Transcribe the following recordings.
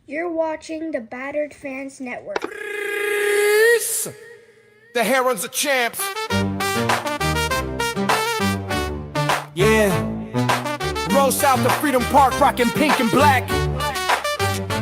You're watching the Battered Fans Network. The Herons are champs. Yeah. Roll south to Freedom Park, rocking pink and black.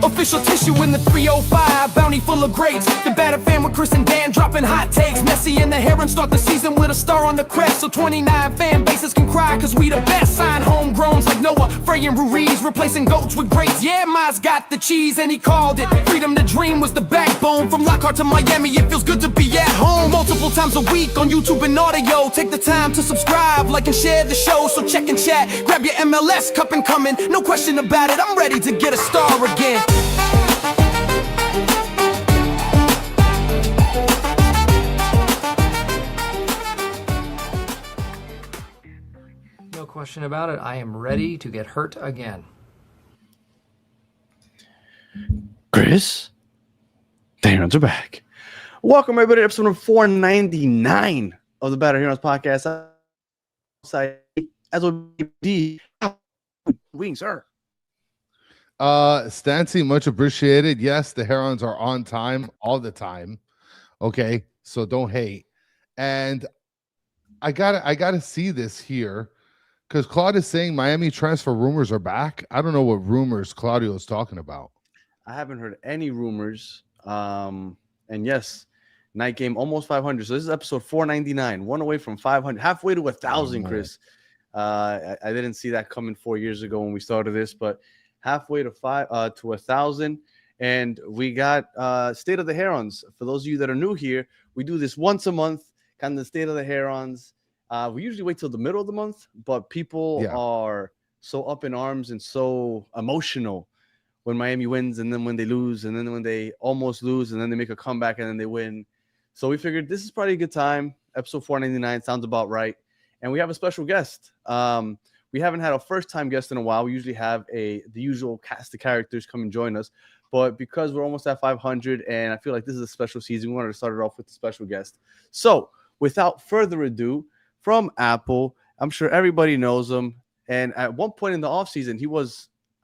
Official tissue in the 305, bounty full of greats. The Battered Fan with Chris and Dan dropping hot takes. Messi and the Herons start the season with a star on the crest. So 29 fan bases can cry, cause we the best. Sign homegrowns like Noah, Frey and Ruiz, replacing goats with greats. Yeah, Miles got the cheese and he called it. Freedom to dream was the backbone. From Lockhart to Miami, it feels good to be at home. Multiple times a week on YouTube and audio. Take the time to subscribe, like and share the show. So check and chat, grab your MLS Cup and coming. No question about it, I'm ready to get a star again. No question about it. I am ready to get hurt again. Chris, the Herons are back. Welcome, everybody, to episode number 499 of the Battered Herons podcast. As will be wings, sir. Stancy, much appreciated. Yes, the Herons are on time all the time. Okay, so don't hate. And I gotta see this here because Claude is saying Miami transfer rumors are back. I don't know what rumors Claudio is talking about. I haven't heard any rumors. And yes, night game almost 500. So this is episode 499, one away from 500, halfway to 1,000. Chris, I didn't see that coming 4 years ago when we started this, but halfway to 1,000. And we got State of the Herons. For those of you that are new here, we do this once a month, kind of the State of the Herons. We usually wait till the middle of the month, but people are so up in arms and so emotional when Miami wins, and then when they lose, and then when they almost lose, and then they make a comeback, and then they win. So we figured this is probably a good time. Episode 499 sounds about right. And we have a special guest. We haven't had a first-time guest in a while. We usually have the usual cast of characters come and join us. But because we're almost at 500, and I feel like this is a special season, we wanted to start it off with a special guest. So without further ado, from Apple, I'm sure everybody knows him. And at one point in the offseason,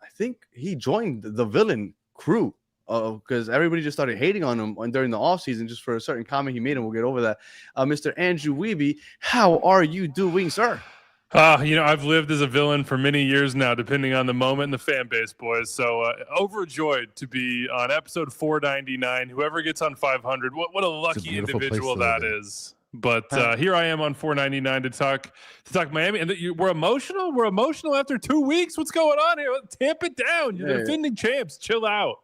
I think he joined the villain crew because everybody just started hating on him during the offseason just for a certain comment he made, and we'll get over that. Mr. Andrew Wiebe, how are you doing, sir? I've lived as a villain for many years now, depending on the moment and the fan base, boys. So overjoyed to be on episode 499. Whoever gets on 500, what a lucky individual that is. But here I am on 499 to talk Miami, and we're emotional. We're emotional after 2 weeks. What's going on here? Tamp it down. You're the defending champs. Chill out.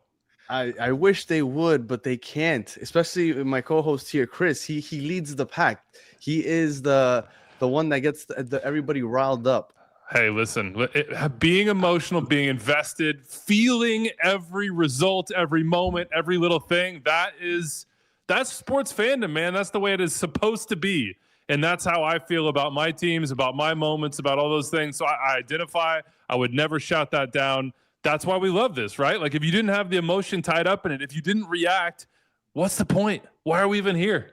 I wish they would, but they can't. Especially my co-host here, Chris. He leads the pack. He is the one that gets everybody riled up. Hey, listen, being emotional, being invested, feeling every result, every moment, every little thing, that's sports fandom, man. That's the way it is supposed to be. And that's how I feel about my teams, about my moments, about all those things. So I identify. I would never shout that down. That's why we love this, right? Like, if you didn't have the emotion tied up in it, if you didn't react, what's the point? Why are we even here?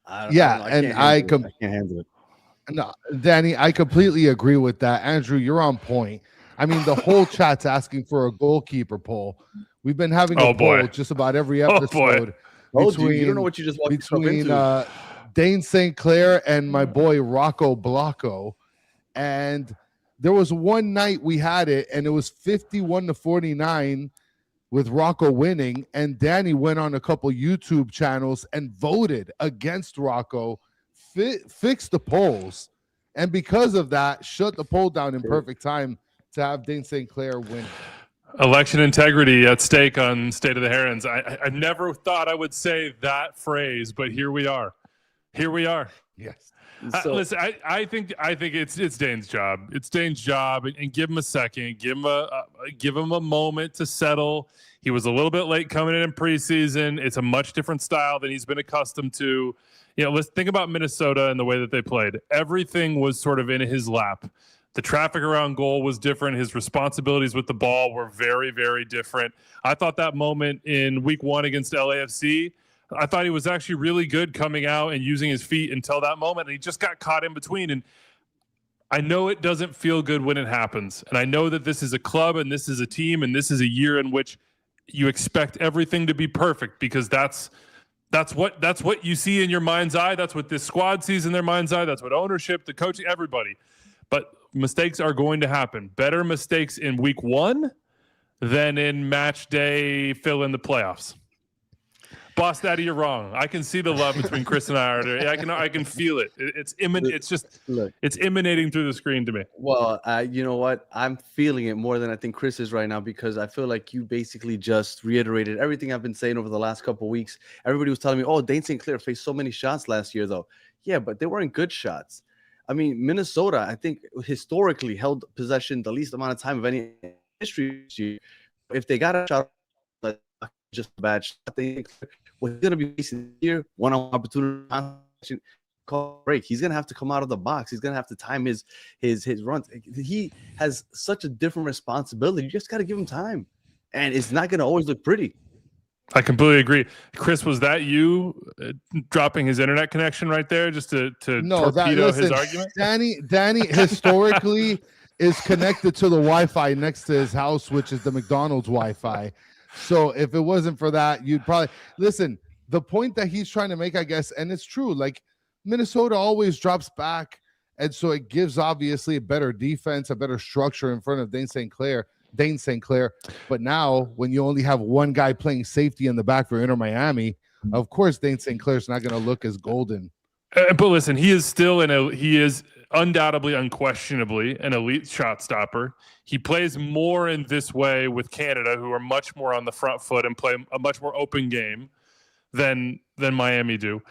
I can't handle it. No, Danny, I completely agree with that. Andrew, you're on point. I mean, the whole chat's asking for a goalkeeper poll. We've been having a poll just about every episode. You don't know what you just walked into. Dane St. Clair and my boy Rocco Blocco. And there was one night we had it, and it was 51-49 with Rocco winning. And Danny went on a couple YouTube channels and voted against Rocco, fixed the polls, and because of that, shut the poll down in perfect time to have Dane St. Clair win. Election integrity at stake on State of the Herons. I never thought I would say that phrase, but here we are. Here we are. Yes. Listen, I think it's Dane's job. It's Dane's job, and give him a second. Give him a moment to settle. He was a little bit late coming in preseason. It's a much different style than he's been accustomed to. Let's think about Minnesota and the way that they played. Everything was sort of in his lap. The traffic around goal was different. His responsibilities with the ball were very, very different. I thought that moment in week 1 against LAFC, I thought he was actually really good coming out and using his feet until that moment. And he just got caught in between. And I know it doesn't feel good when it happens. And I know that this is a club and this is a team and this is a year in which you expect everything to be perfect because that's what you see in your mind's eye. That's what this squad sees in their mind's eye. That's what ownership, the coaching, everybody. But mistakes are going to happen. Better mistakes in week 1 than in match day fill in the playoffs. Boss Daddy, you're wrong. I can see the love between Chris and I. I can feel it. It's it's emanating through the screen to me. Well, you know what? I'm feeling it more than I think Chris is right now because I feel like you basically just reiterated everything I've been saying over the last couple of weeks. Everybody was telling me, "Oh, Dane St. Clair faced so many shots last year, though." Yeah, but they weren't good shots. I mean, Minnesota, I think historically held possession the least amount of time of any history this year. If they got a shot, just a bad shot, they what's going to be facing here, one-on-one opportunity, call break. He's going to have to come out of the box. He's going to have to time his runs. He has such a different responsibility. You just got to give him time, and it's not going to always look pretty. I completely agree. Chris, was that you dropping his internet connection right there just to torpedo his argument? Danny historically is connected to the Wi-Fi next to his house, which is the McDonald's Wi-Fi. So if it wasn't for that, you'd probably listen. The point that he's trying to make, I guess, and it's true. Like Minnesota always drops back, and so it gives obviously a better defense, a better structure in front of Dane St. Clair. But now, when you only have one guy playing safety in the back for Inter Miami, of course Dane St. Clair's not going to look as golden. But listen, he is undoubtedly, unquestionably an elite shot stopper. He plays more in this way with Canada, who are much more on the front foot and play a much more open game than Miami do.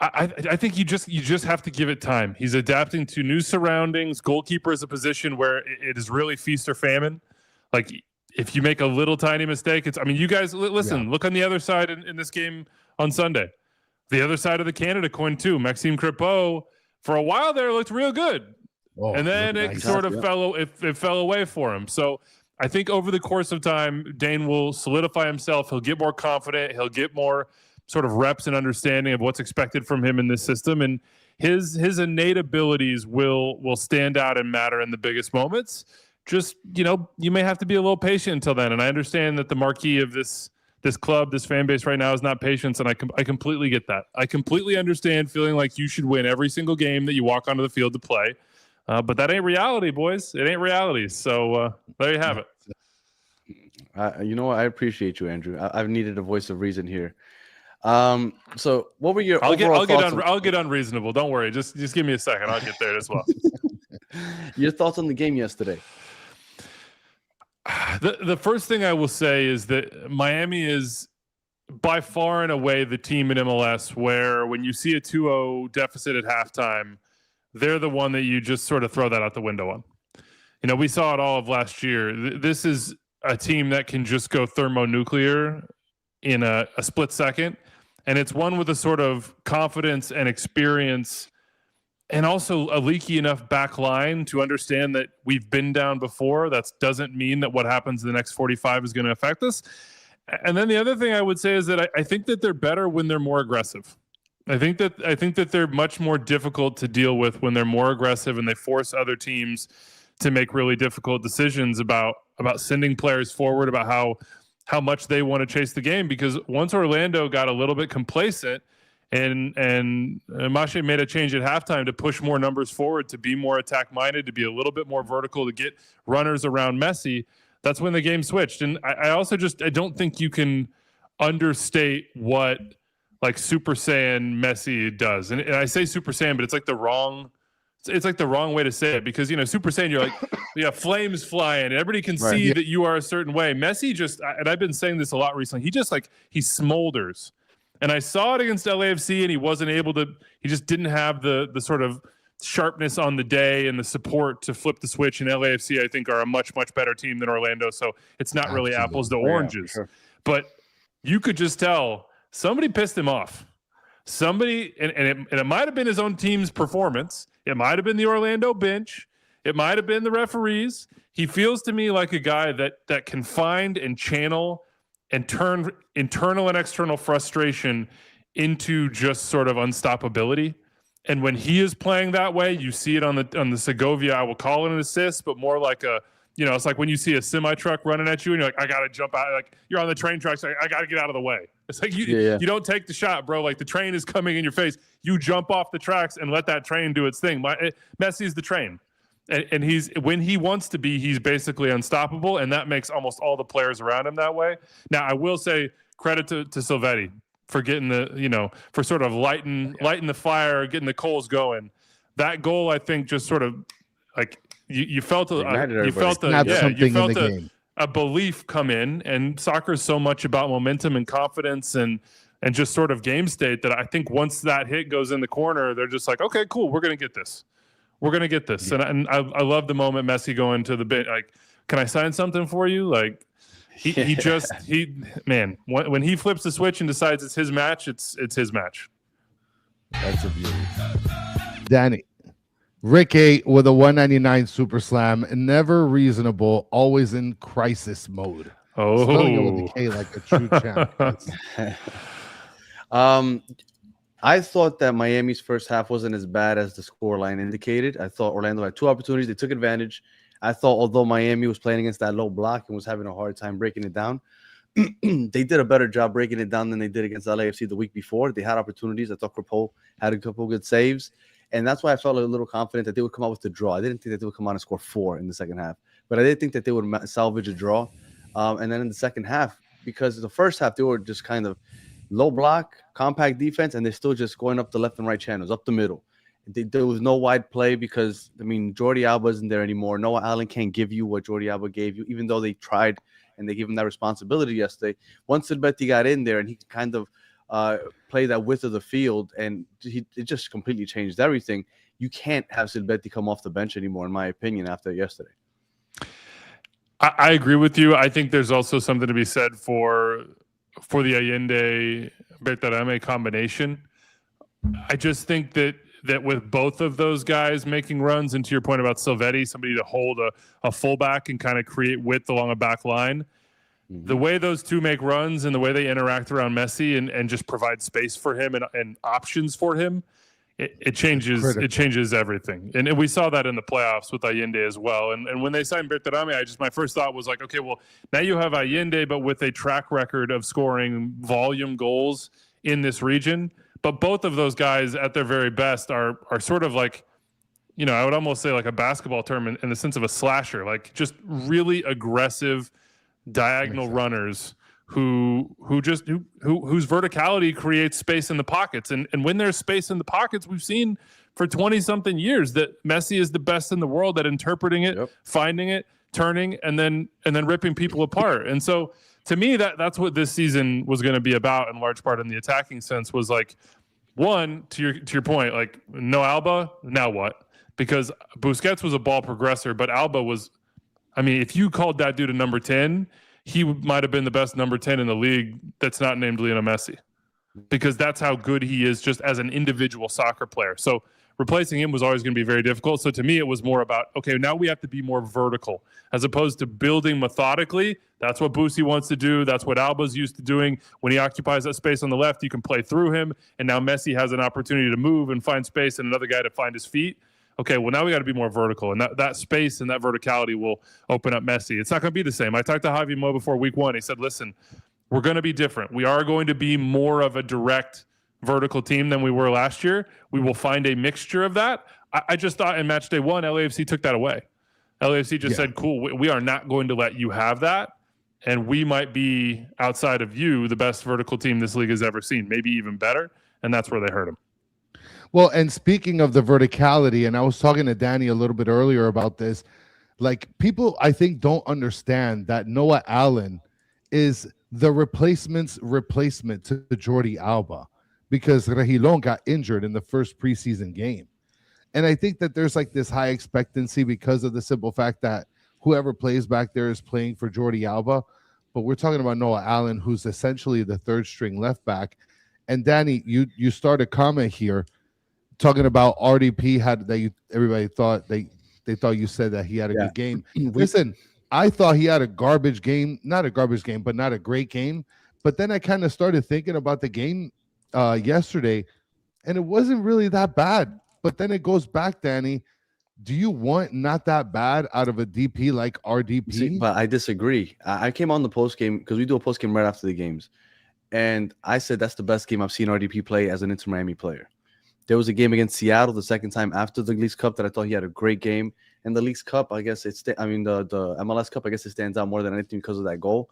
I think you just have to give it time. He's adapting to new surroundings. Goalkeeper is a position where it is really feast or famine. Like if you make a little tiny mistake, you guys listen, Look on the other side in this game on Sunday. The other side of the Canada coin too. Maxime Crépeau, for a while there, looked real good. And then it sort of fell away for him. So I think over the course of time, Dane will solidify himself. He'll get more confident. He'll get more sort of reps and understanding of what's expected from him in this system. And his innate abilities will stand out and matter in the biggest moments. Just, you may have to be a little patient until then. And I understand that the marquee of this club, this fan base right now is not patience. And I completely get that. I completely understand feeling like you should win every single game that you walk onto the field to play. But that ain't reality, boys. It ain't reality. So there you have it. You know what? I appreciate you, Andrew. I've needed a voice of reason here. So what were your I'll get unreasonable. Don't worry. Just give me a second. I'll get there as well. Your thoughts on the game yesterday? The first thing I will say is that Miami is by far and away the team in MLS where when you see a 2-0 deficit at halftime, they're the one that you just sort of throw that out the window on. We saw it all of last year. This is a team that can just go thermonuclear in a split second. And it's one with a sort of confidence and experience and also a leaky enough back line to understand that we've been down before. That doesn't mean that what happens in the next 45 is going to affect us. And then the other thing I would say is that I think that they're better when they're more aggressive. I think that they're much more difficult to deal with when they're more aggressive and they force other teams to make really difficult decisions about sending players forward, about how much they want to chase the game. Because once Orlando got a little bit complacent and Mache made a change at halftime to push more numbers forward, to be more attack minded, to be a little bit more vertical, to get runners around Messi, that's when the game switched. And I also I don't think you can understate what like Super Saiyan Messi does. And I say Super Saiyan, but it's like the wrong way to say it, because Super Saiyan, you're like, flames flying, and everybody can see that you are a certain way. Messi and I've been saying this a lot recently, he smolders. And I saw it against LAFC, and he just didn't have the sort of sharpness on the day and the support to flip the switch. And LAFC, I think, are a much, much better team than Orlando. So it's not really apples to oranges. Sure. But you could just tell somebody pissed him off. Somebody, and it might have been his own team's performance. It might have been the Orlando bench. It might have been the referees. He feels to me like a guy that can find and channel and turn internal and external frustration into just sort of unstoppability. And when he is playing that way, you see it on the Segovia. I will call it an assist, but more like a it's like when you see a semi truck running at you and you're like, I got to jump out. Like you're on the train tracks. Like, I got to get out of the way. It's like you don't take the shot, bro. Like the train is coming in your face. You jump off the tracks and let that train do its thing. Messi's the train. And he's when he wants to be, he's basically unstoppable. And that makes almost all the players around him that way. Now, I will say credit to Silvetti for getting for sort of lighting the fire, getting the coals going. That goal, I think, just sort of like you felt a belief come in, and soccer is so much about momentum and confidence and just sort of game state that I think once that hit goes in the corner, they're just like, okay, cool, we're gonna get this. We're gonna get this. Yeah. And I love the moment Messi going to the bit like, can I sign something for you? Like when he flips the switch and decides it's his match, it's his match. That's a beauty. Danny. Rick 8 with a 199 super slam, never reasonable, always in crisis mode. Spelling it with a K like a true champ. I thought that Miami's first half wasn't as bad as the scoreline indicated. I thought Orlando had 2 opportunities. They took advantage. I thought although Miami was playing against that low block and was having a hard time breaking it down, they did a better job breaking it down than they did against LAFC the week before. They had opportunities. I thought Crepeau had a couple good saves. And that's why I felt a little confident that they would come out with the draw. I didn't think that they would come out and score 4 in the second half. But I did think that they would salvage a draw. And then in the second half, because the first half, they were just kind of low block, compact defense, and they're still just going up the left and right channels, up the middle. There was no wide play because, Jordi Alba isn't there anymore. Noah Allen can't give you what Jordi Alba gave you, even though they tried and they gave him that responsibility yesterday. Once Silvetti got in there and he kind of play that width of the field, and it just completely changed everything. You can't have Silvetti come off the bench anymore, in my opinion, after yesterday. I agree with you. I think there's also something to be said for the Allende-Bertarame combination. I just think that with both of those guys making runs, and to your point about Silvetti, somebody to hold a fullback and kind of create width along a back line, the way those two make runs and the way they interact around Messi and just provide space for him and options for him, it changes everything. And we saw that in the playoffs with Allende as well. And when they signed Bertarame, my first thought was like, okay, well, now you have Allende, but with a track record of scoring volume goals in this region. But both of those guys at their very best are sort of like, I would almost say like a basketball term in the sense of a slasher, like just really aggressive diagonal runners whose verticality creates space in the pockets. And when there's space in the pockets, we've seen for 20 something years that Messi is the best in the world at interpreting it, finding it, turning, and then ripping people apart. And so to me, that's what this season was going to be about in large part in the attacking sense, was like, one, to your point, like no Alba, now what? Because Busquets was a ball progressor, but Alba was, if you called that dude a number 10, he might have been the best number 10 in the league that's not named Lionel Messi, because that's how good he is just as an individual soccer player. So replacing him was always going to be very difficult. So to me, it was more about, okay, now we have to be more vertical as opposed to building methodically. That's what Boosie wants to do. That's what Alba's used to doing. When he occupies that space on the left, you can play through him. And now Messi has an opportunity to move and find space and another guy to find his feet. Okay, well, now we got to be more vertical, and that space and that verticality will open up Messi. It's not going to be the same. I talked to Javi Mo before week 1. He said, listen, we're going to be different. We are going to be more of a direct vertical team than we were last year. We will find a mixture of that. I just thought in match day 1, LAFC took that away. LAFC just said, cool, we are not going to let you have that, and we might be, outside of you, the best vertical team this league has ever seen, maybe even better, and that's where they hurt him. Well, and speaking of the verticality, and I was talking to Danny a little bit earlier about this, like people, I think, don't understand that Noah Allen is the replacement to Jordi Alba, because Regilon got injured in the first preseason game. And I think that there's like this high expectancy because of the simple fact that whoever plays back there is playing for Jordi Alba. But we're talking about Noah Allen, who's essentially the third string left back. And Danny, you started a comment here talking about RDP everybody thought they thought you said that he had a good game. Listen, I thought he had a garbage game, not a garbage game, but not a great game. But then I kind of started thinking about the game yesterday, and it wasn't really that bad. But then it goes back, Danny, do you want not that bad out of a DP like RDP? See, but I disagree. I came on the post game because we do a post game right after the games, and I said that's the best game I've seen RDP play as an Inter Miami player. There was a game against Seattle the second time after the Leagues Cup that I thought he had a great game. And the Leagues Cup, I guess the MLS Cup, I guess it stands out more than anything because of that goal.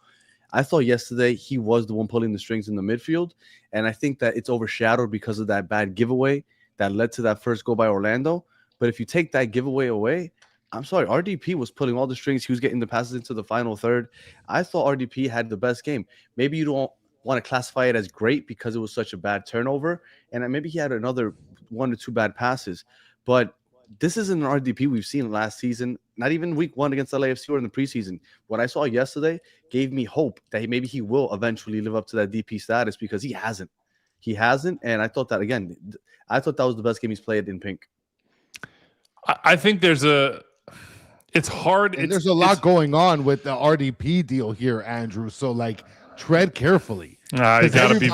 I thought yesterday he was the one pulling the strings in the midfield, and I think that it's overshadowed because of that bad giveaway that led to that first goal by Orlando. But if you take that giveaway away, I'm sorry, RDP was pulling all the strings. He was getting the passes into the final third. I thought RDP had the best game. Maybe you don't want to classify it as great because it was such a bad turnover, and maybe he had another 1 or 2 bad passes, but this isn't an RDP we've seen last season, not even week 1 against LAFC or in the preseason. What I saw yesterday gave me hope that maybe he will eventually live up to that DP status, because he hasn't, and I thought that, again, I thought that was the best game he's played in pink. I think it's hard. And there's a lot going on with the RDP deal here, Andrew. So, like, tread carefully. You gotta be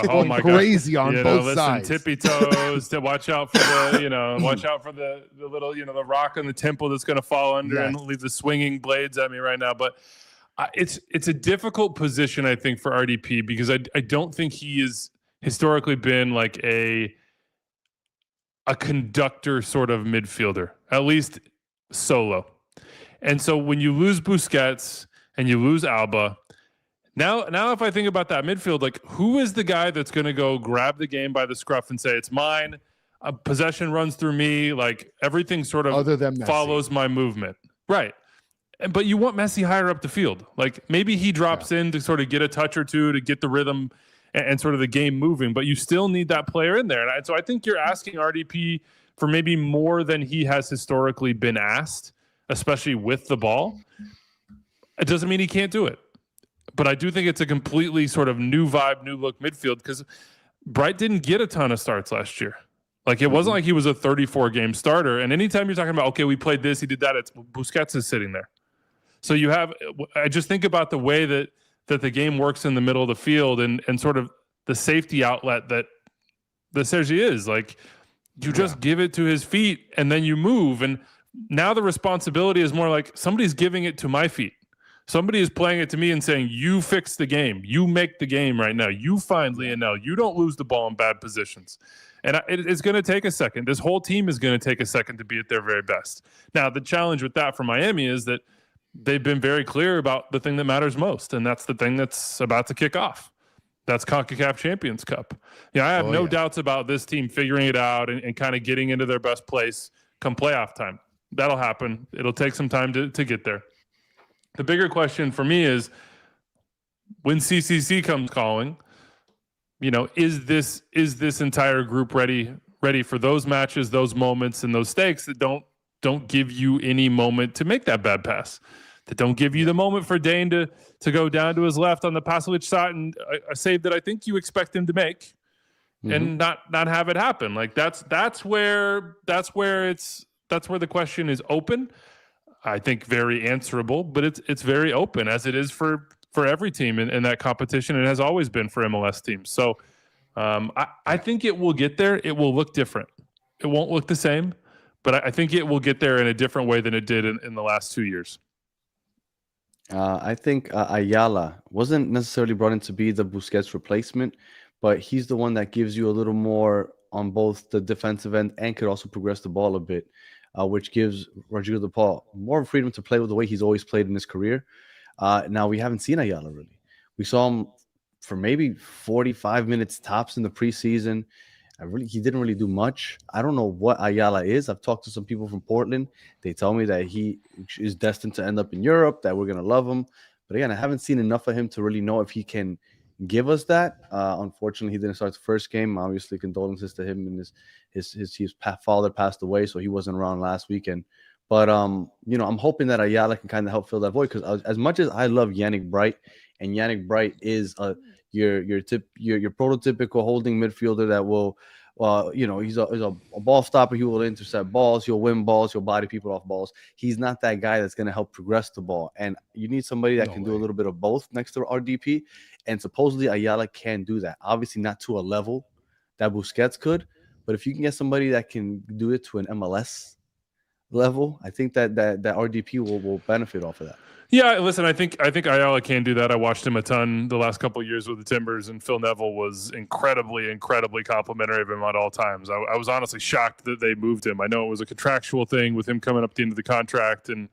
oh my crazy God. On both sides. Tippy toes. To watch out for the watch out for the little the rock on the temple that's going to fall under and leave the swinging blades at me right now. But it's a difficult position, I think, for RDP, because I don't think he has historically been like a conductor sort of midfielder, at least solo. And so when you lose Busquets and you lose Alba, now if I think about that midfield, like, who is the guy that's going to go grab the game by the scruff and say, it's mine, possession runs through me, like everything sort of other than Messi follows my movement. Right. But you want Messi higher up the field. Like, maybe he drops in to sort of get a touch or two to get the rhythm and sort of the game moving, but you still need that player in there. And so I think you're asking RDP for maybe more than he has historically been asked, especially with the ball. It doesn't mean he can't do it. But I do think it's a completely sort of new vibe, new look midfield, because Bright didn't get a ton of starts last year. Like, it wasn't like he was a 34-game starter. And anytime you're talking about, okay, we played this, he did that, it's Busquets is sitting there. So I just think about the way that the game works in the middle of the field and sort of the safety outlet that Sergi is. Like, you just give it to his feet and then you move. And now the responsibility is more like somebody's giving it to my feet. Somebody is playing it to me and saying, you fix the game. You make the game right now. You find Lionel. You don't lose the ball in bad positions. And it's going to take a second. This whole team is going to take a second to be at their very best. Now, the challenge with that for Miami is that they've been very clear about the thing that matters most, and that's the thing that's about to kick off. That's CONCACAF Champions Cup. I have no doubts about this team figuring it out and kind of getting into their best place come playoff time. That'll happen. It'll take some time to get there. The bigger question for me is, when CCC comes calling, is this entire group ready for those matches, those moments, and those stakes that don't give you any moment to make that bad pass, that don't give you the moment for Dane to go down to his left on the Pasalic shot and a save that I think you expect him to make, and not have it happen. Like, that's where the question is open. I think very answerable, but it's very open, as it is for every team in that competition. It has always been for MLS teams. So I think it will get there. It will look different. It won't look the same, but I think it will get there in a different way than it did in the last 2 years. I think Ayala wasn't necessarily brought in to be the Busquets replacement, but he's the one that gives you a little more on both the defensive end and could also progress the ball a bit, which gives Rodrigo de Paul more freedom to play with the way he's always played in his career. Now, we haven't seen Ayala really. We saw him for maybe 45 minutes tops in the preseason. He didn't really do much. I don't know what Ayala is. I've talked to some people from Portland. They tell me that he is destined to end up in Europe, that we're going to love him. But again, I haven't seen enough of him to really know if he can give us that. Unfortunately, he didn't start the first game. Obviously, condolences to him, and his father passed away, so he wasn't around last weekend. But I'm hoping that Ayala can kind of help fill that void, because as much as I love Yannick Bright, and Yannick Bright is your prototypical holding midfielder that will, he's a ball stopper. He will intercept balls. He'll win balls. He'll body people off balls. He's not that guy that's going to help progress the ball. And you need somebody that can do a little bit of both next to RDP. And supposedly Ayala can do that. Obviously not to a level that Busquets could, but if you can get somebody that can do it to an MLS level, I think that RDP will benefit off of that. Yeah, listen, I think Ayala can do that. I watched him a ton the last couple of years with the Timbers, and Phil Neville was incredibly complimentary of him at all times. I was honestly shocked that they moved him. I know it was a contractual thing with him coming up at the end of the contract, and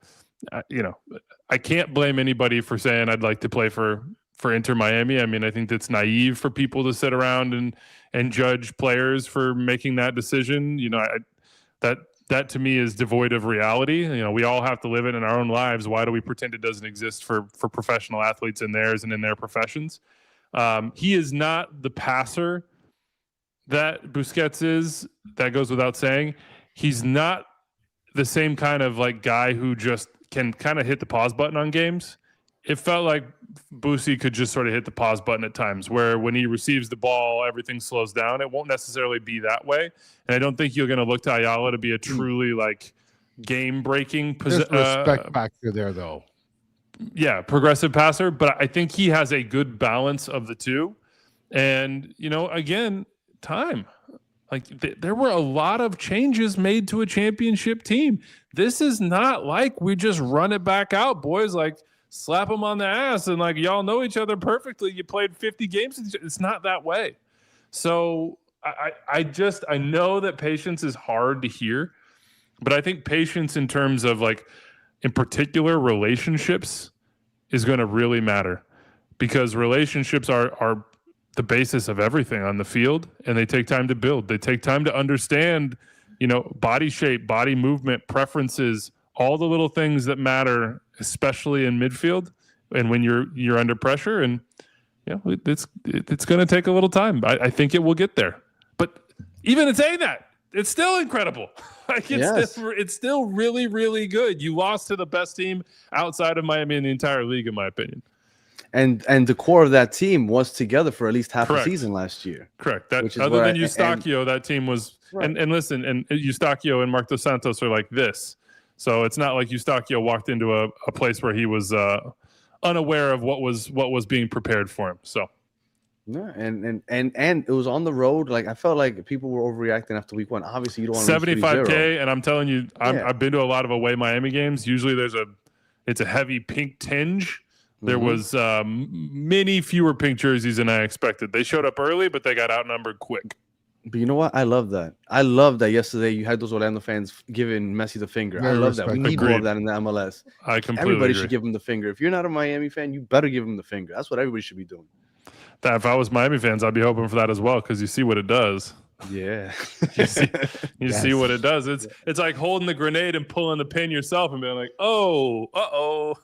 I can't blame anybody for saying I'd like to play for Inter Miami. I mean, I think that's naive for people to sit around and judge players for making that decision. That to me is devoid of reality. We all have to live it in our own lives. Why do we pretend it doesn't exist for professional athletes in theirs and in their professions? He is not the passer that Busquets is. That goes without saying. He's not the same kind of like guy who just can kind of hit the pause button on games. It felt like Busi could just sort of hit the pause button at times, where when he receives the ball, everything slows down. It won't necessarily be that way. And I don't think you're going to look to Ayala to be a truly like game-breaking respect factor there, though. Yeah, progressive passer. But I think he has a good balance of the two. And, again, time. Like there were a lot of changes made to a championship team. This is not like we just run it back out, boys. Like, slap them on the ass and like y'all know each other perfectly. You played 50 games. It's not that way. So I know that patience is hard to hear, but I think patience in terms of like, in particular, relationships is going to really matter, because relationships are the basis of everything on the field, and they take time to build. They take time to understand, body shape, body movement, preferences, all the little things that matter, especially in midfield and when you're under pressure. And it's going to take a little time. I think it will get there. But even in saying that, it's still incredible. Like it's still really, really good. You lost to the best team outside of Miami in the entire league, in my opinion. And the core of that team was together for at least half a season last year. Correct. That other than Eustachio, that team was right. And listen, and Eustachio and Marc Dos Santos are like this. So it's not like Eustachio walked into a place where he was unaware of what was being prepared for him. So yeah, and it was on the road. Like I felt like people were overreacting after week one. Obviously, you don't want to 75K, and I'm telling you, I've been to a lot of away Miami games. Usually, it's a heavy pink tinge. There was many fewer pink jerseys than I expected. They showed up early, but they got outnumbered quick. But you know what? I love that. I love that yesterday you had those Orlando fans giving Messi the finger. I love that. We need more of that in the MLS. I completely Everybody agree. should give him the finger. If you're not a Miami fan, you better give him the finger. That's what everybody should be doing. If I was Miami fans, I'd be hoping for that as well, because you see what it does. Yeah. you see what it does. It's like holding the grenade and pulling the pin yourself and being like, oh, uh-oh.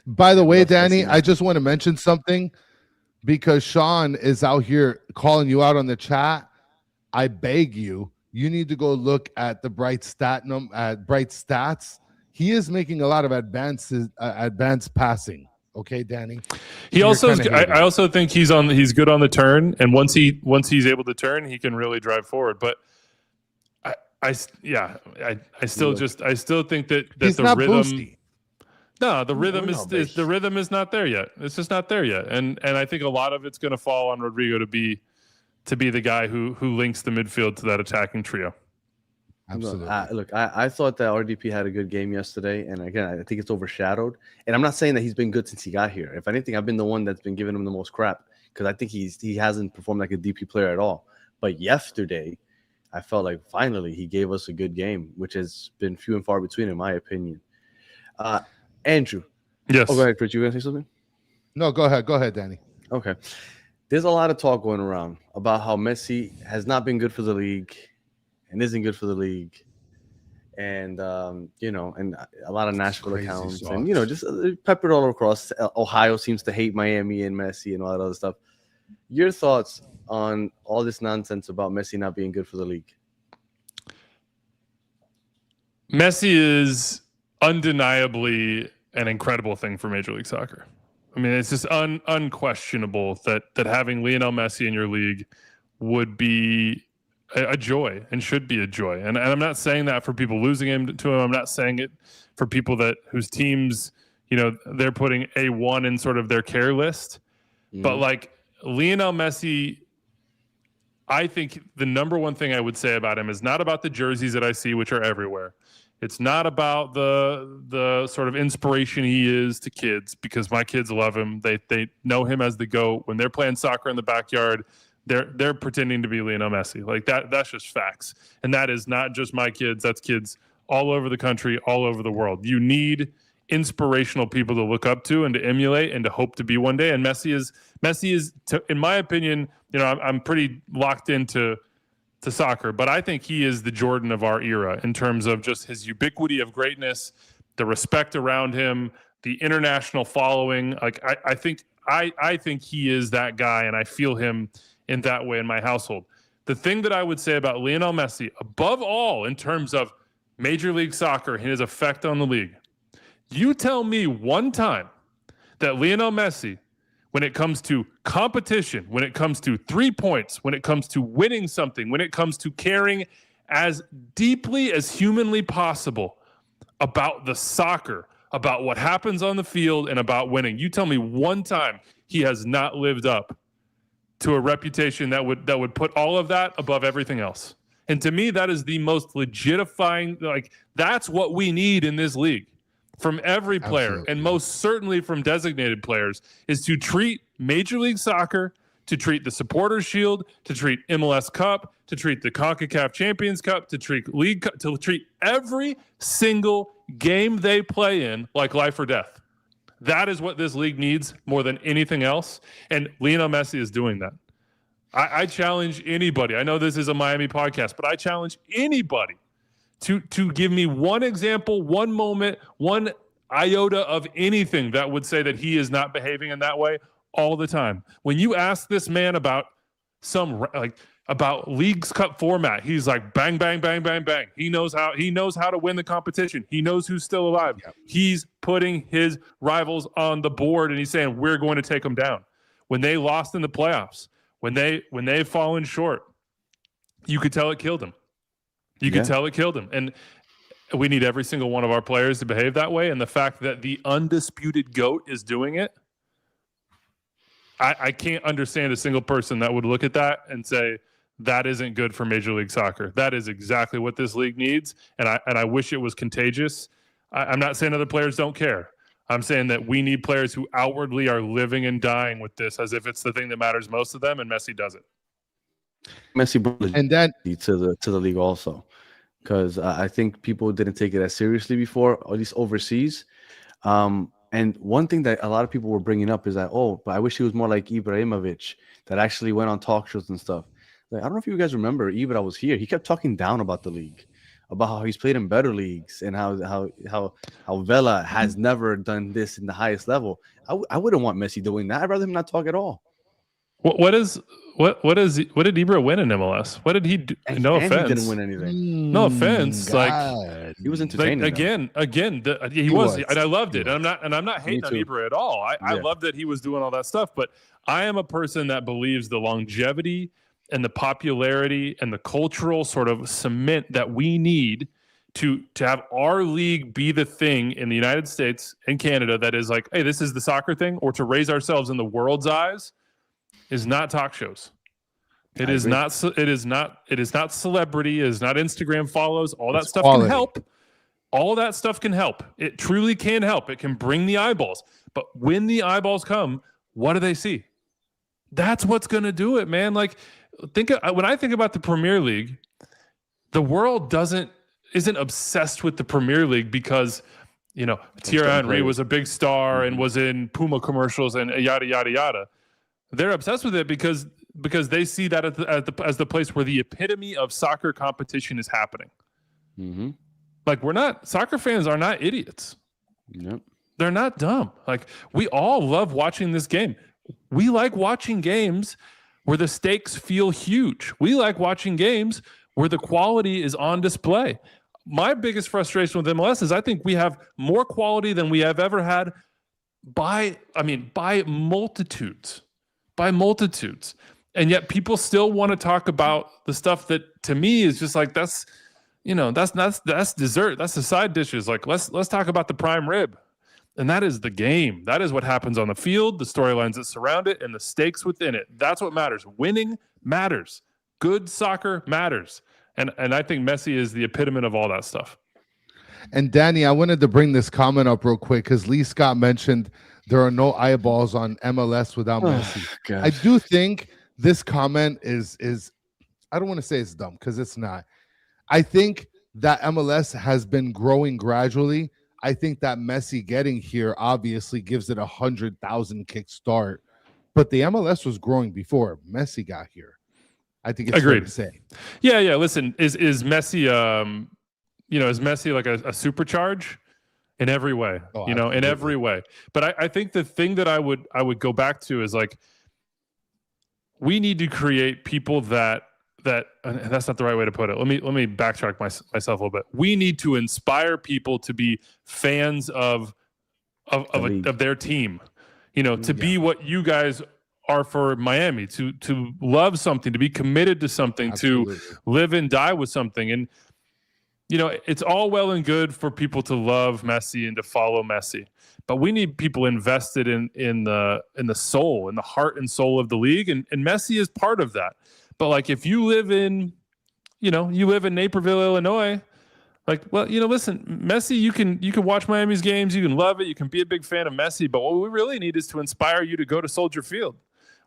By the way, Danny, I just want to mention something, because Sean is out here calling you out on the chat. I beg you need to go look at the Bright Stats. He is making a lot of advanced passing. Okay, Danny. I also think he's good on the turn, and once he's able to turn, he can really drive forward. But I still think that he's the not rhythm. boosty. No, the rhythm is not there yet. It's just not there yet, and I think a lot of it's going to fall on Rodrigo to be the guy who links the midfield to that attacking trio. Absolutely. Look, I thought that RDP had a good game yesterday, and again, I think it's overshadowed. And I'm not saying that he's been good since he got here. If anything, I've been the one that's been giving him the most crap, because I think he hasn't performed like a DP player at all. But yesterday, I felt like finally he gave us a good game, which has been few and far between, in my opinion. Andrew. Yes. Oh, go ahead, Chris. You going to say something? No, go ahead, Danny. Okay. There's a lot of talk going around about how Messi has not been good for the league and isn't good for the league. And, and a lot of Nashville accounts. Sauce. And, just peppered all across. Ohio seems to hate Miami and Messi and all that other stuff. Your thoughts on all this nonsense about Messi not being good for the league? Messi is undeniably an incredible thing for Major League Soccer. I mean, it's just unquestionable that having Lionel Messi in your league would be a joy and should be a joy. And I'm not saying that for people losing him to him. I'm not saying it for people whose teams, they're putting A1 in sort of their care list. But like Lionel Messi, I think the number one thing I would say about him is not about the jerseys that I see, which are everywhere. It's not about the sort of inspiration he is to kids, because my kids love him. They know him as the GOAT. When they're playing soccer in the backyard, they're pretending to be Lionel Messi. Like that's just facts. And that is not just my kids. That's kids all over the country, all over the world. You need inspirational people to look up to and to emulate and to hope to be one day. And Messi is in my opinion, I'm pretty locked into soccer, but I think he is the Jordan of our era in terms of just his ubiquity of greatness, the respect around him, the international following. Like I think he is that guy, and I feel him in that way in my household. The thing that I would say about Lionel Messi, above all, in terms of Major League Soccer and his effect on the league, you tell me one time that Lionel Messi, when it comes to competition, when it comes to 3 points, when it comes to winning something, when it comes to caring as deeply as humanly possible about the soccer, about what happens on the field, and about winning. You tell me one time he has not lived up to a reputation that would put all of that above everything else. And to me, that is the most legitifying, like, that's what we need in this league. From every player, absolutely, and most certainly from designated players, is to treat Major League Soccer, to treat the Supporters Shield, to treat MLS Cup, to treat the CONCACAF Champions Cup, to treat League Cup, to treat every single game they play in like life or death. That is what this league needs more than anything else, and Lionel Messi is doing that. I challenge anybody. I know this is a Miami podcast, but I challenge anybody to give me one example, one moment, one iota of anything that would say that he is not behaving in that way all the time. When you ask this man about about League's Cup format, he's like bang, bang, bang, bang, bang. He knows how to win the competition. He knows who's still alive. Yep. He's putting his rivals on the board, and he's saying we're going to take them down. When they lost in the playoffs, when they've fallen short, you could tell it killed him. You could tell it killed him. And we need every single one of our players to behave that way. And the fact that the undisputed GOAT is doing it, I can't understand a single person that would look at that and say, that isn't good for Major League Soccer. That is exactly what this league needs. And I wish it was contagious. I'm not saying other players don't care. I'm saying that we need players who outwardly are living and dying with this as if it's the thing that matters most to them, and Messi does it. Messi brought and then to the league also, because I think people didn't take it as seriously before, or at least overseas. And one thing that a lot of people were bringing up is that, but I wish he was more like Ibrahimovic, that actually went on talk shows and stuff. Like, I don't know if you guys remember, Ibra was here. He kept talking down about the league, about how he's played in better leagues, and how Vela has never done this in the highest level. I wouldn't want Messi doing that. I'd rather him not talk at all. What did Ibra win in MLS? What did he do? No offense. He didn't win anything. No offense. God. Like, he was entertaining. Like, he was, and I loved it. And I'm not hating on Ibra at all. I love that he was doing all that stuff. But I am a person that believes the longevity and the popularity and the cultural sort of cement that we need to have our league be the thing in the United States and Canada that is like, hey, this is the soccer thing, or to raise ourselves in the world's eyes, is not talk shows. It is not celebrity. It is not Instagram follows. All that stuff can help. All that stuff can help. It truly can help. It can bring the eyeballs. But when the eyeballs come, what do they see? That's what's going to do it, man. Like, when I think about the Premier League, the world isn't obsessed with the Premier League because, Thierry Henry was a big star and was in Puma commercials and yada yada yada. They're obsessed with it because they see that as the place where the epitome of soccer competition is happening. Mm-hmm. Like, soccer fans are not idiots. Yep. They're not dumb. Like, we all love watching this game. We like watching games where the stakes feel huge. We like watching games where the quality is on display. My biggest frustration with MLS is I think we have more quality than we have ever had by multitudes. By multitudes. And yet people still want to talk about the stuff that, to me, is just like, that's dessert. That's the side dishes. Like, let's talk about the prime rib. And that is the game. That is what happens on the field, the storylines that surround it, and the stakes within it. That's what matters. Winning matters. good soccer matters. And I think Messi is the epitome of all that stuff. And Danny, I wanted to bring this comment up real quick because Lee Scott mentioned there are no eyeballs on MLS without Messi. I do think this comment is I don't want to say it's dumb because it's not. I think that MLS has been growing gradually. I think that Messi getting here obviously gives it 100,000 kickstart, but the MLS was growing before Messi got here. I think it's fair to say. Yeah. Listen, is Messi is Messi like a supercharge in every way? In every way. But I think the thing that I would go back to is like we need to create people that and that's not the right way to put it. Let me backtrack myself a little bit. We need to inspire people to be fans of their team. To be what you guys are for Miami, to love something, to be committed to something, to live and die with something. And it's all well and good for people to love Messi and to follow Messi, but we need people invested in the soul, in the heart and soul of the league, and Messi is part of that. But like if you live in Naperville, Illinois, listen, Messi, you can watch Miami's games, you can love it, you can be a big fan of Messi, but what we really need is to inspire you to go to Soldier Field.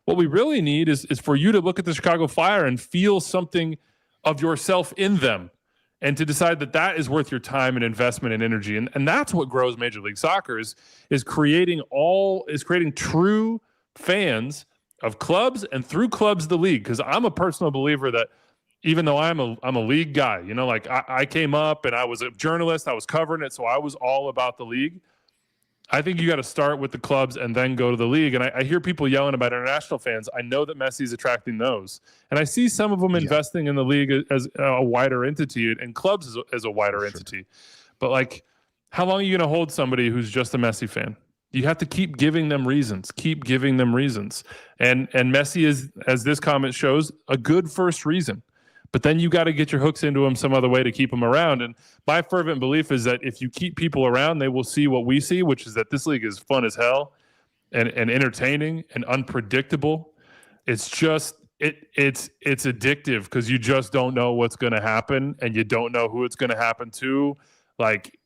What we really need is for you to look at the Chicago Fire and feel something of yourself in them, and to decide that is worth your time and investment and energy. And that's what grows Major League Soccer is creating true fans of clubs, and through clubs, the league. Because I'm a personal believer that even though I'm a league guy, I came up and I was a journalist, I was covering it, so I was all about the league. I think you got to start with the clubs and then go to the league. And I hear people yelling about international fans. I know that Messi's attracting those. And I see some of them investing in the league as a wider entity, and clubs as a wider entity. But like, how long are you going to hold somebody who's just a Messi fan? You have to keep giving them reasons. And Messi is, as this comment shows, a good first reason. But then you got to get your hooks into them some other way to keep them around. And my fervent belief is that if you keep people around, they will see what we see, which is that this league is fun as hell and entertaining and unpredictable. It's just it's addictive because you just don't know what's going to happen, and you don't know who it's going to happen to. Like,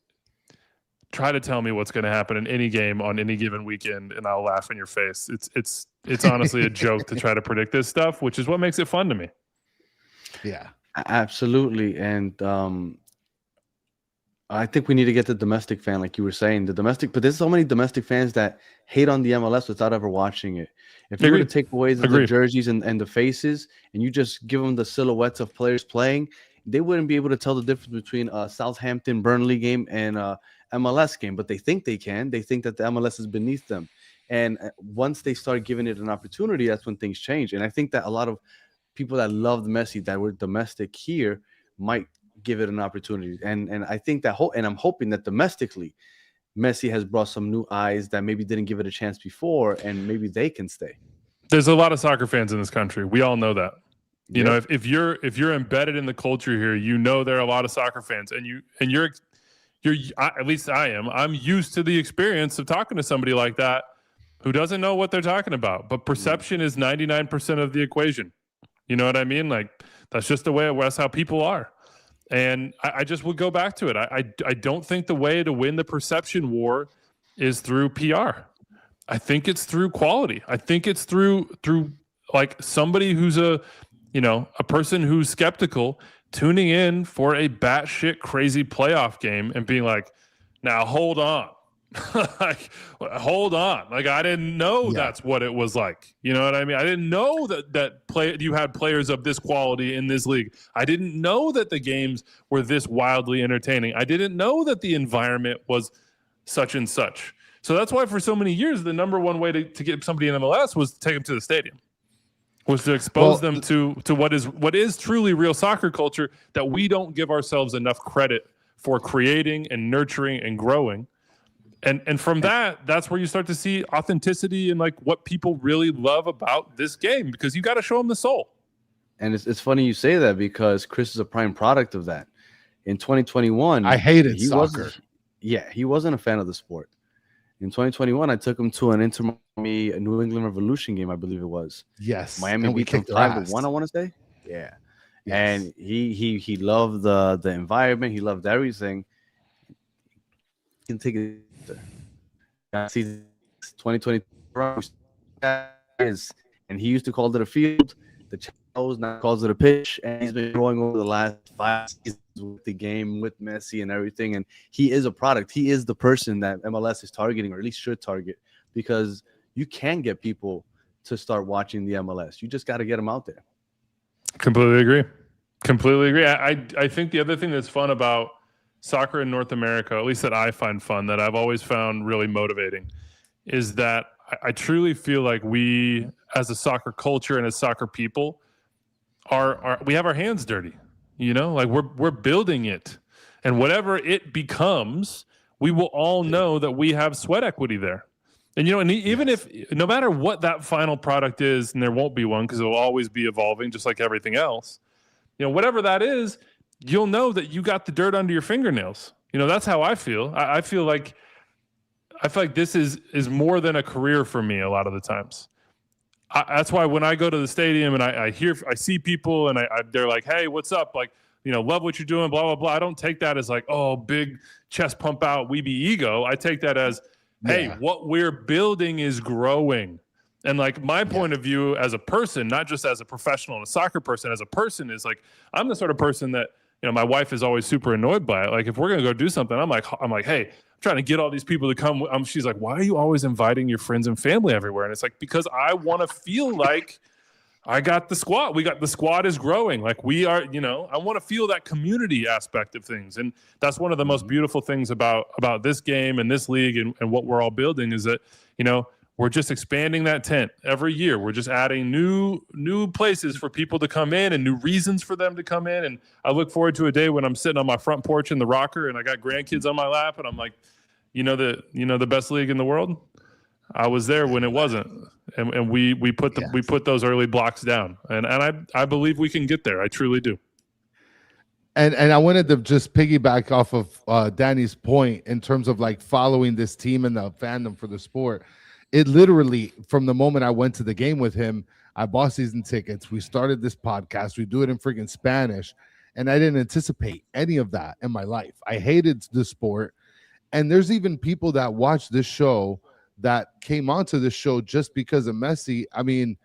try to tell me what's going to happen in any game on any given weekend, and I'll laugh in your face. It's honestly a joke to try to predict this stuff, which is what makes it fun to me. Yeah, absolutely. And I think we need to get the domestic fan, like you were saying, but there's so many domestic fans that hate on the MLS without ever watching it. If you were to take away the jerseys and the faces, and you just give them the silhouettes of players playing, they wouldn't be able to tell the difference between a Southampton Burnley game and a MLS game. But they think they can. They think that the MLS is beneath them. And once they start giving it an opportunity, that's when things change. And I think that a lot of people that loved Messi that were domestic here might give it an opportunity. And I think that and I'm hoping that domestically Messi has brought some new eyes that maybe didn't give it a chance before, and maybe they can stay. There's a lot of soccer fans in this country. We all know that. You know, if you're embedded in the culture here, there are a lot of soccer fans, and you're at least I am. I'm used to the experience of talking to somebody like that who doesn't know what they're talking about. But perception is 99% of the equation. You know what I mean? Like, that's just the way that's how people are. And I just would go back to it. I don't think the way to win the perception war is through PR. I think it's through quality. I think it's through like somebody who's a person who's skeptical tuning in for a batshit crazy playoff game and being like, now hold on. Like, hold on. Like, I didn't know that's what it was like. You know what I mean? I didn't know that you had players of this quality in this league. I didn't know that the games were this wildly entertaining. I didn't know that the environment was such and such. So that's why for so many years, the number one way to get somebody in MLS was to take them to the stadium, was to expose them to what is truly real soccer culture that we don't give ourselves enough credit for creating and nurturing and growing. And from that's where you start to see authenticity and like what people really love about this game, because you got to show them the soul. And it's funny you say that, because Chris is a prime product of that. In 2021, I hated soccer. He wasn't a fan of the sport. In 2021, I took him to an Inter Miami New England Revolution game, I believe it was. Yes, Miami beat them 5-1, I want to say. Yeah. Yes. And he loved the environment. He loved everything. He can take it. Season 2020 and he used to call it a field. The channels now calls it a pitch, and he's been growing over the last 5 seasons with the game, with Messi and everything. And he is a product. He is the person that MLS is targeting, or at least should target, because you can get people to start watching the MLS. You just got to get them out there. Completely agree. I think the other thing that's fun about soccer in North America, at least that I find fun, that I've always found really motivating, is that I truly feel like we, as a soccer culture and as soccer people, we have our hands dirty. You know, like we're building it, and whatever it becomes, we will all know that we have sweat equity there. And you know, and even if no matter what that final product is, and there won't be one because it will always be evolving, just like everything else. You know, whatever that is, you'll know that you got the dirt under your fingernails. You know, that's how I feel. I feel like this is more than a career for me a lot of the times. That's why when I go to the stadium and I see people and they're like, hey, what's up? Like, you know, love what you're doing, blah, blah, blah. I don't take that as like, oh, big chest pump out, Wiebe ego. I take that as, hey, what we're building is growing. And like my point of view as a person, not just as a professional and a soccer person, as a person is like, I'm the sort of person that, you know, my wife is always super annoyed by it. Like if we're going to go do something, I'm like, hey, I'm trying to get all these people to come. She's like, why are you always inviting your friends and family everywhere? And it's like, because I want to feel like I got the squad. The squad is growing. Like we are, you know, I want to feel that community aspect of things. And that's one of the most beautiful things about this game and this league and what we're all building is that, you know, we're just expanding that tent every year. We're just adding new places for people to come in and new reasons for them to come in. And I look forward to a day when I'm sitting on my front porch in the rocker and I got grandkids on my lap and I'm like, you know the best league in the world? I was there when it wasn't. And we put those early blocks down. And I believe we can get there. I truly do. And I wanted to just piggyback off of Danny's point in terms of like following this team and the fandom for the sport. It literally, from the moment I went to the game with him, I bought season tickets. We started this podcast. We do it in freaking Spanish. And I didn't anticipate any of that in my life. I hated the sport. And there's even people that watch this show that came onto this show just because of Messi. I mean,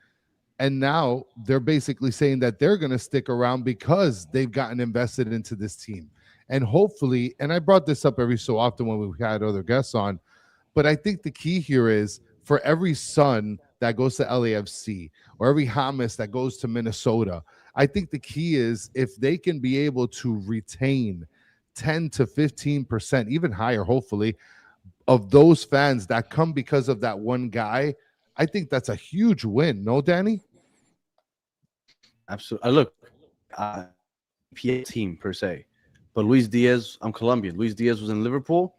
and now they're basically saying that they're going to stick around because they've gotten invested into this team. And hopefully, and I brought this up every so often when we've had other guests on, but I think the key here is for every son that goes to LAFC or every Hamas that goes to Minnesota, I think the key is if they can be able to retain 10 to 15%, even higher, hopefully, of those fans that come because of that one guy, I think that's a huge win. No, Danny? Absolutely. Look, PA team per se, but Luis Diaz, I'm Colombian. Luis Diaz was in Liverpool.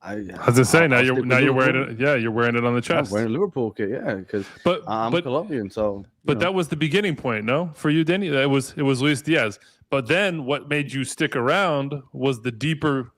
I was gonna say now you're wearing it. Yeah, you're wearing it on the chest. I'm wearing Liverpool, okay, yeah, because I'm Colombian. So, but that was the beginning point, no, for you, Danny. It was Luis Diaz. But then what made you stick around was the deeper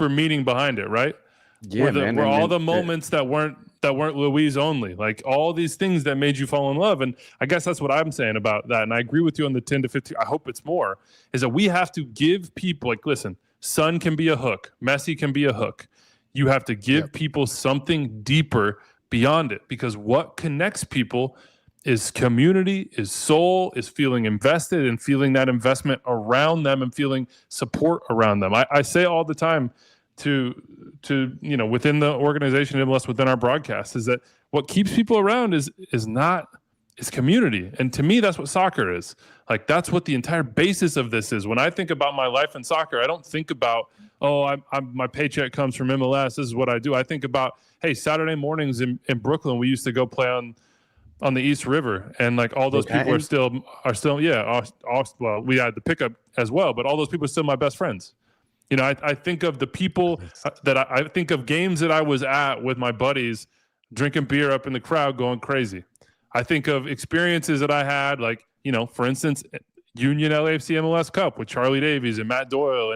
meaning behind it, right? Yeah, man. Were all the moments that weren't Luis only, like all these things that made you fall in love. And I guess that's what I'm saying about that. And I agree with you on the 10 to 15. I hope it's more. Is that we have to give people like, listen, Son can be a hook, Messi can be a hook. You have to give people something deeper beyond it, because what connects people is community, is soul, is feeling invested and feeling that investment around them and feeling support around them. I say all the time to you know, within the organization, MLS, within our broadcast, is that what keeps people around is community. And to me, that's what soccer is. Like, that's what the entire basis of this is. When I think about my life in soccer, I don't think about, my paycheck comes from MLS. This is what I do. I think about, hey, Saturday mornings in Brooklyn, we used to go play on the East River, and like all those people are still well, we had the pickup as well, but all those people are still my best friends. You know, I think of the people that I think of games that I was at with my buddies, drinking beer up in the crowd, going crazy. I think of experiences that I had, like, you know, for instance, Union LAFC MLS Cup with Charlie Davies and Matt Doyle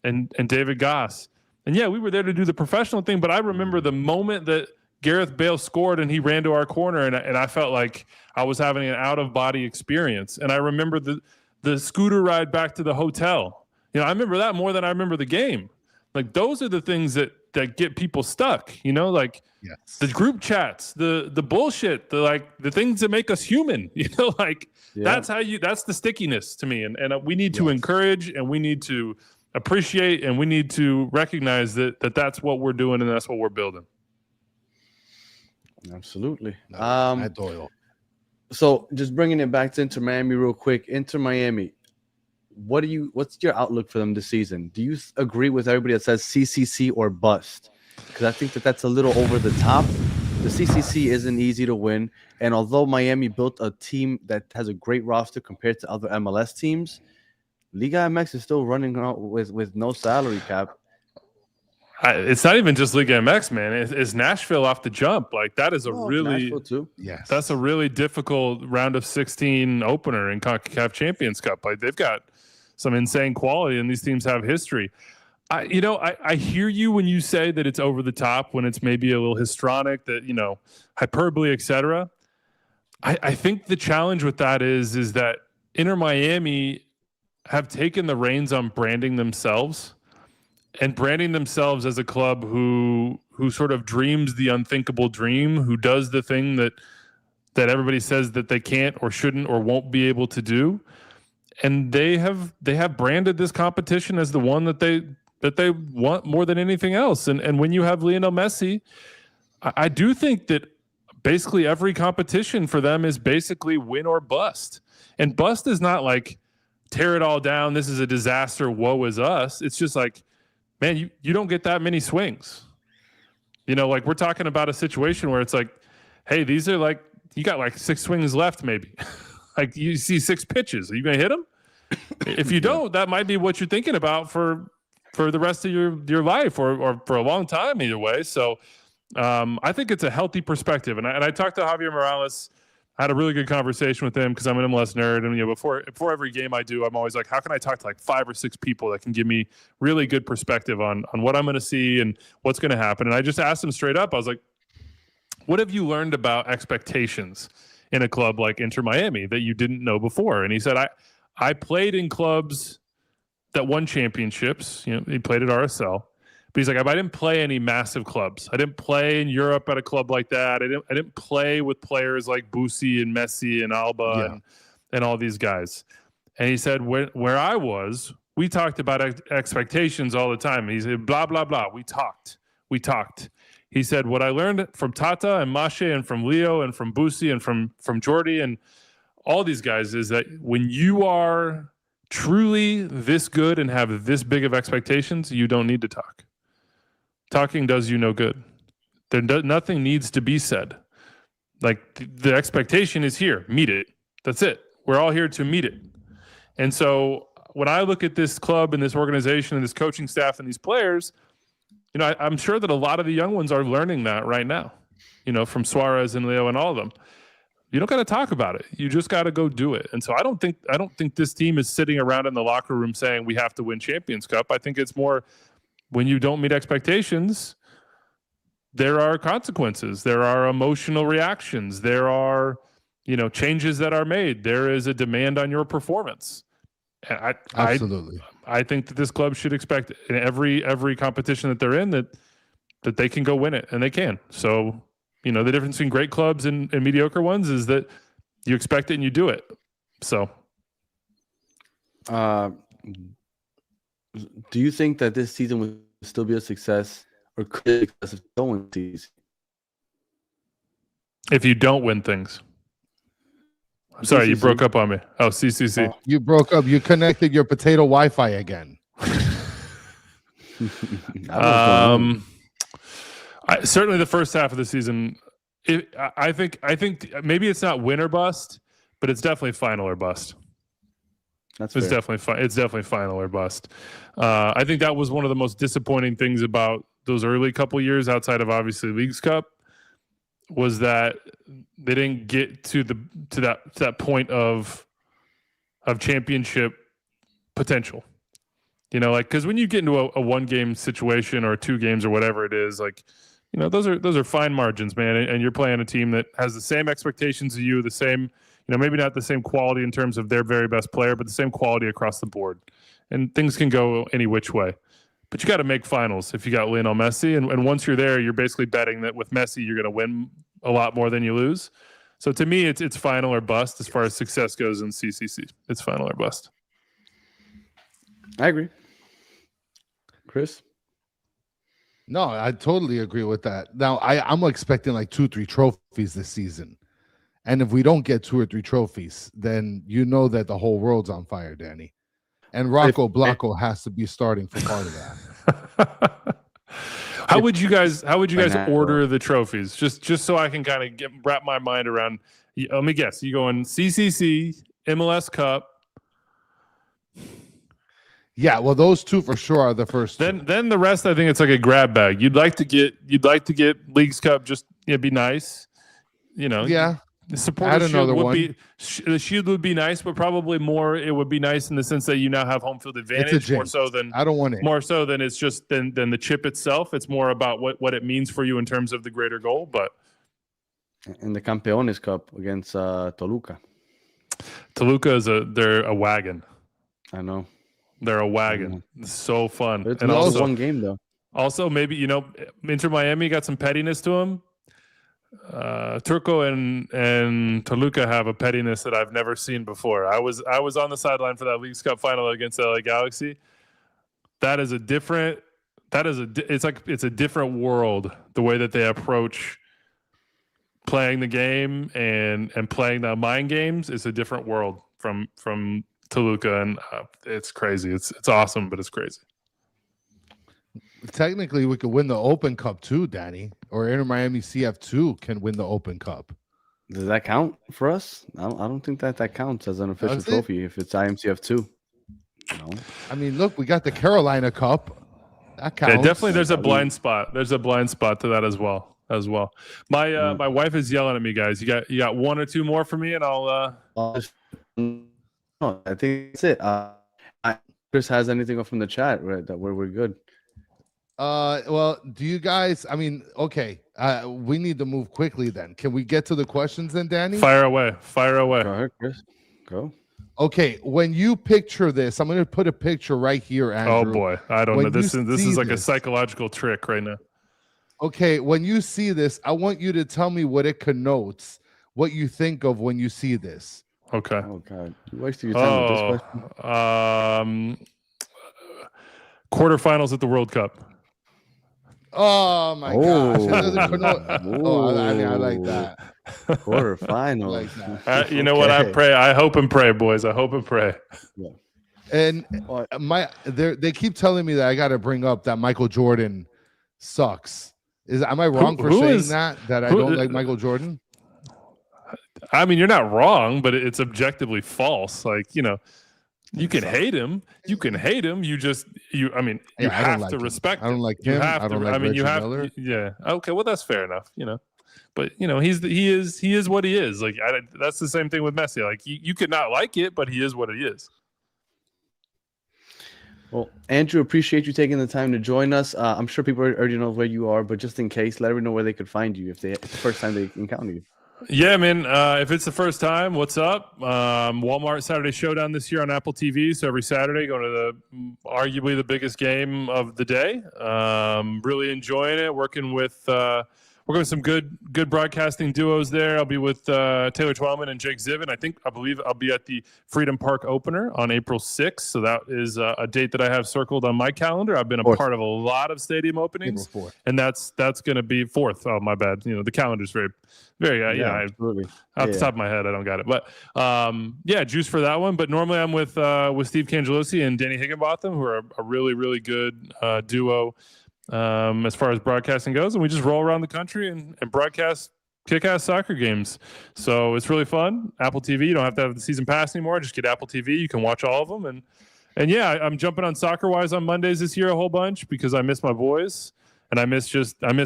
and David Goss. And yeah, we were there to do the professional thing, but I remember the moment that Gareth Bale scored and he ran to our corner, and I felt like I was having an out-of-body experience. And I remember the scooter ride back to the hotel. I remember that more than I remember the game. Like, those are the things that get people stuck, like Yes. the group chats, the bullshit, the things that make us human, that's that's the stickiness to me. And we need to encourage, and we need to appreciate, and we need to recognize that's what we're doing and that's what we're building. Absolutely. Matt Doyle. So just bringing it back to Inter Miami real quick. Inter Miami, what's your outlook for them this season? Do you agree with everybody that says CCC or bust? Because I think that's a little over the top. The CCC isn't easy to win, and although Miami built a team that has a great roster compared to other MLS teams, Liga MX is still running out with no salary cap. It's not even just Liga MX, man. It's Nashville off the jump. Like, that is Nashville too. Yes. That's a really difficult round of 16 opener in CONCACAF Champions Cup. Like, they've got some insane quality, and these teams have history. I hear you when you say that it's over the top, when it's maybe a little histrionic, that, hyperbole, etc. I think the challenge with that is that Inter Miami have taken the reins on branding themselves, and branding themselves as a club who sort of dreams the unthinkable dream, who does the thing that everybody says that they can't or shouldn't or won't be able to do. And they have branded this competition as the one that they want more than anything else. And when you have Lionel Messi, I do think that basically every competition for them is basically win or bust. And bust is not like tear it all down, this is a disaster, woe is us. It's just like, man, you don't get that many swings. Like, we're talking about a situation where it's like, hey, these are like, you got like 6 swings left maybe. Like, you see 6 pitches. Are you going to hit them? If you don't, that might be what you're thinking about for the rest of your life or for a long time either way. So I think it's a healthy perspective. And I talked to Javier Morales. I had a really good conversation with him because I'm an MLS nerd. And before every game I do, I'm always like, how can I talk to like 5 or 6 people that can give me really good perspective on what I'm going to see and what's going to happen? And I just asked him straight up. I was like, what have you learned about expectations in a club like Inter Miami that you didn't know before? And he said, I played in clubs that won championships. He played at RSL. But he's like, I didn't play any massive clubs. I didn't play in Europe at a club like that. I didn't play with players like Busi and Messi and Alba and all these guys. And he said, where I was, we talked about expectations all the time. He said, blah, blah, blah. We talked. He said, what I learned from Tata and Mashe and from Leo and from Busi and from Jordi and all these guys is that when you are truly this good and have this big of expectations, you don't need to talk. Talking does you no good. Nothing needs to be said. Like, the expectation is here. Meet it. That's it. We're all here to meet it. And so when I look at this club and this organization and this coaching staff and these players, I'm sure that a lot of the young ones are learning that right now, from Suarez and Leo and all of them. You don't got to talk about it. You just got to go do it. And so I don't think this team is sitting around in the locker room saying we have to win Champions Cup. I think it's more, when you don't meet expectations, there are consequences. There are emotional reactions. There are, changes that are made. There is a demand on your performance. Absolutely. I think that this club should expect in every competition that they're in that they can go win it, and they can. So, the difference between great clubs and mediocre ones is that you expect it and you do it. So, do you think that this season will still be a success, or could it be a success if you don't win these? If you don't win things. I'm sorry, you broke up on me. Oh, CCC. You broke up. You connected your potato Wi-Fi again. Certainly the first half of the season, I think maybe it's not win or bust, but it's definitely final or bust. It's definitely final or bust. I think that was one of the most disappointing things about those early couple years, outside of obviously Leagues Cup, was that they didn't get to that point of championship potential. Because when you get into a 1-game situation or 2 games or whatever it is, like, those are fine margins, man. And you're playing a team that has the same expectations as you, the same, maybe not the same quality in terms of their very best player, but the same quality across the board. And things can go any which way. But you got to make finals if you got Lionel Messi. And once you're there, you're basically betting that with Messi, you're going to win a lot more than you lose. So to me, it's final or bust as far as success goes in CCC. It's final or bust. I agree. Chris? No, I totally agree with that. Now, I'm expecting like 2-3 trophies this season. And if we don't get 2 or 3 trophies, then you know that the whole world's on fire, Danny. And Rocco Blocco has to be starting for part of that. How would you guys order the trophies? Just so I can kind of wrap my mind around. Let me guess. You going CCC, MLS Cup. Yeah, well, those 2 for sure are the first. Then the rest, I think it's like a grab bag. You'd like to get Leagues Cup. Just it'd be nice. Yeah. The supporter shield would be the shield would be nice, but probably more it would be nice in the sense that you now have home field advantage more so than I don't want it. More so than it's just than the chip itself. It's more about what it means for you in terms of the greater goal. But in the Campeones Cup against Toluca. Toluca they're a wagon. I know. They're a wagon. It's so fun. It's and also one game though. Also, maybe Inter Miami got some pettiness to them. Turco and Toluca have a pettiness that I've never seen before. I was on the sideline for that Leagues Cup final against LA Galaxy. It's a different world, the way that they approach playing the game and playing the mind games. It's a different world from Toluca, and it's crazy. It's awesome, but it's crazy. Technically, we could win the Open Cup too, Danny. Or Inter Miami CF2 can win the Open Cup. Does that count for us? I don't think that counts as an official trophy if it's IMCF2. No. I mean, look, we got the Carolina Cup. That counts. Yeah, definitely. There's a blind spot. There's a blind spot to that as well. My my wife is yelling at me, guys. You got 1 or 2 more for me, and I'll. No, I think that's it. Chris has anything from the chat, right? That we're good. Well, do you guys? I mean, okay. We need to move quickly. Then, can we get to the questions? Then, Danny, fire away. Go ahead, Chris. Go. Okay. When you picture this, I'm going to put a picture right here, Andrew. Oh boy, I don't know. This is like a psychological trick right now. Okay, when you see this, I want you to tell me what it connotes. What you think of when you see this. Okay. Oh God, you wasted your time with this question. Quarterfinals at the World Cup. Oh my gosh! I like that. Quarterfinals. Like you know what? I pray. I hope and pray, boys. I hope and pray. Yeah. And they keep telling me that I got to bring up that Michael Jordan sucks. Am I wrong for saying that I don't like Michael Jordan? I mean, you're not wrong, but it's objectively false. Like, you can hate him. You can hate him. You have to respect him. I don't like him. I don't like Reggie Miller. Yeah. Okay. Well, that's fair enough. But he is what he is. Like that's the same thing with Messi. Like you could not like it, but he is what he is. Well, Andrew, appreciate you taking the time to join us. I'm sure people already know where you are, but just in case, let everyone know where they could find you if it's the first time they encounter you. Yeah, man. If it's the first time, what's up? Walmart Saturday Showdown this year on Apple TV. So every Saturday, going to arguably the biggest game of the day. Really enjoying it. Working with some good broadcasting duos there. I'll be with Taylor Twellman and Jake Zivin. I believe I'll be at the Freedom Park opener on April 6th. So that is a date that I have circled on my calendar. I've been a part of a lot of stadium openings, and that's going to be 4th. Oh, my bad. The calendar's very absolutely. Off the top of my head, I don't got it, but juice for that one. But normally I'm with Steve Cangelosi and Danny Higginbotham, who are a really, really good duo. As far as broadcasting goes, and we just roll around the country and broadcast kick-ass soccer games. So it's really fun. Apple TV, you don't have to have the season pass anymore. Just get Apple TV. You can watch all of them. And yeah, I'm jumping on Soccer-Wise on Mondays this year a whole bunch because I miss my boys. And I miss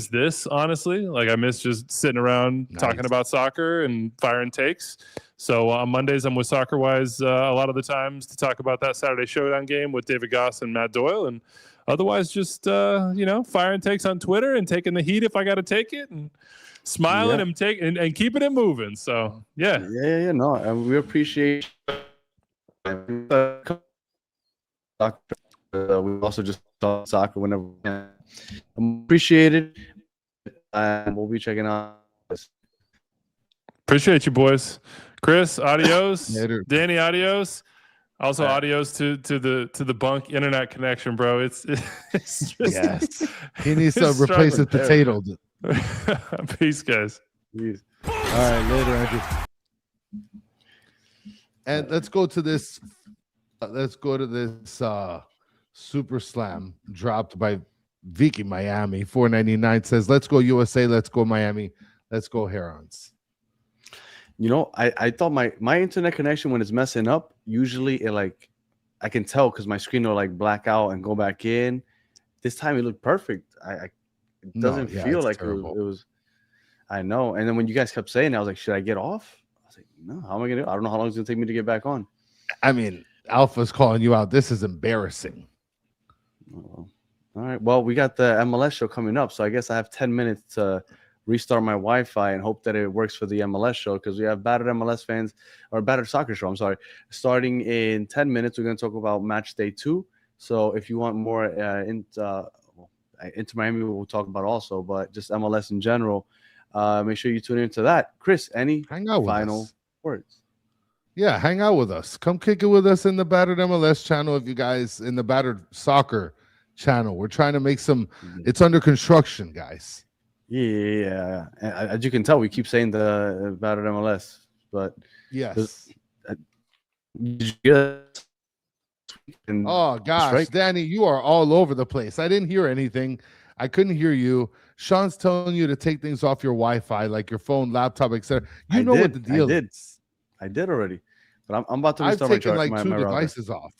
this, honestly. Like I miss just sitting around talking about soccer and firing takes. So on Mondays, I'm with Soccer-Wise a lot of the times to talk about that Saturday Showdown game with David Goss and Matt Doyle. And Otherwise, just firing takes on Twitter and taking the heat if I got to take it, and smiling and keeping it moving. So yeah. No, and we appreciate. We also just talk soccer whenever we can. Appreciate it, and we'll be checking out. Appreciate you, boys. Chris, adios. Later. Danny, adios. Also, adios to the bunk internet connection, bro. It's just, yes. He needs to replace his potato. Peace, guys. Peace. All right, later, Andrew. And let's go to this. Super Slam dropped by Vicky Miami. 4.99 says, "Let's go USA. Let's go Miami. Let's go Herons." You know, I thought my internet connection, when it's messing up, usually I can tell because my screen will black out and go back in. This time it looked perfect. It doesn't feel like it was. I know. And then when you guys kept saying it, I was like, should I get off? I was like, no, how am I gonna do it? I don't know how long it's gonna take me to get back on. I mean, Alpha's calling you out. This is embarrassing. All right. Well, we got the MLS show coming up, so I guess I have 10 minutes to restart my Wi-Fi and hope that it works for the MLS show, because we have battered MLS fans, or battered soccer show. I'm sorry. Starting in 10 minutes, we're going to talk about match day 2. So if you want more into Miami, we'll talk about also, but just MLS in general. Make sure you tune into that. Chris, any final words? Yeah, hang out with us. Come kick it with us in the Battered MLS channel. If you guys in the Battered Soccer channel, we're trying to make some. It's under construction, guys. Yeah. As you can tell, we keep saying the Battered MLS, but yes. Oh gosh, Danny, you are all over the place. I didn't hear anything. I couldn't hear you. Sean's telling you to take things off your Wi-Fi, like your phone, laptop, etc. You know what the deal is. I did already, but I'm about to restart I've taken like 2 devices off.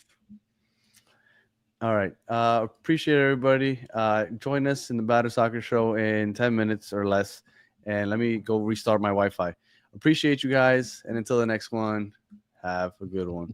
All right. Appreciate everybody. Join us in the Battered Soccer Show in 10 minutes or less. And let me go restart my Wi-Fi. Appreciate you guys. And until the next one, have a good one.